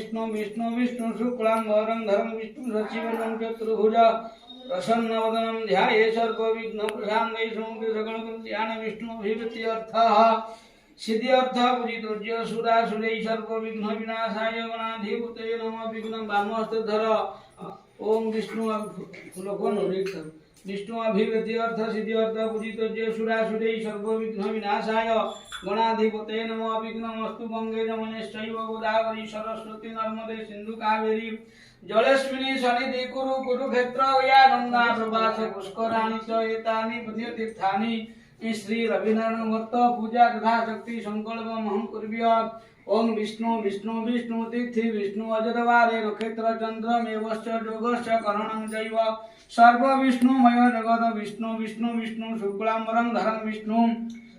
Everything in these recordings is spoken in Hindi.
विष्णु विष्णु विष्णु शुक्लांबरं धरं विष्णु शशिवर्णं चतुर्भुज प्रसन्नवदनं ध्याये सर्वविघ्नप्रशान्तये सकलकल्याण विष्णुभिप्रीत्यर्थः सिद्ध्यर्थ पूजितोज्य सुरासुरैः सर्वविघ्न विनाशाय गणाधिपतये नमः विघ्नं वामहस्तधर ओम विष्णु विष्णु अभिवृद्ध्यर्थ सिद्ध्यर्थ पूजितोज्य सुरासुरैः सर्वविघ्न विनाशाय गणाधिपतये नमः विघ्नमस्तु गंगे जमुनेश्चैव गोदावरी सरस्वती नर्मदे सिंधु कावेरी जलेस्मिनी सन्निधि कुरु कुरुक्षेत्र या गंगा प्रवास पुष्कराणि च एतानि पुण्यतीर्थानि श्री रविनारायण व्रत पूजा तथा शक्ति संकल्प महं कुर्व्य ओम विष्णु विष्णु विष्णु तिथि विष्णु अजरवारे नक्षत्र चंद्रमेवश्च योगश्च करणं चैव सर्व विष्णुमय जगत विष्णु विष्णु विष्णु शुक्लांबरं धरं विष्णु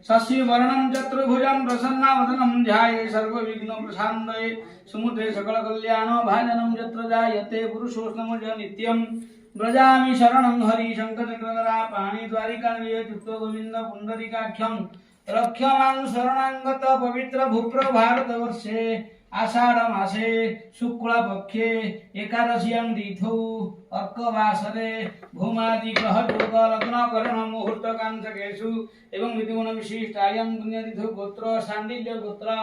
शशिवर्णं चतुर्भुजं प्रसन्नवदनं ध्याये सर्वविघ्नप्रशान्तये सुमुते सकलकल्याण भाजनं यत्र जायते पुरुषोत्तमः नित्यं व्रजामि शरणं हरि शङ्खचक्रधरा पाणिद्वारिकान्वये चित्तो गोविन्द पुण्डरीकाख्यं रक्ष्यमां शरणागत पवित्र भूप्र भारतवर्षे आषाढ़ मासे शुक्ल पक्षे एकादश्यां तिथौ अर्कवासरे भूमादि ग्रह योग लग्न करण मुहूर्त कांचकेषु एवं विधिगुण विशिष्टायां पुण्यतिथौ गोत्र शाण्डिल्य गोत्र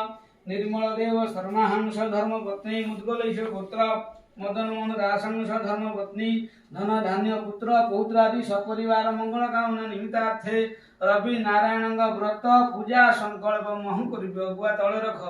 निर्मल देव शर्माहंस धर्म पत्नी मुद्गलैष गोत्र मदन मोहन दासंस धर्म पत्नी धन धान्य पुत्र पौत्रादि सपरिवार मंगल कामना निमित्तार्थे रवि नारायण व्रत पूजा संकल्प महं करिबो गुआ तळे रख।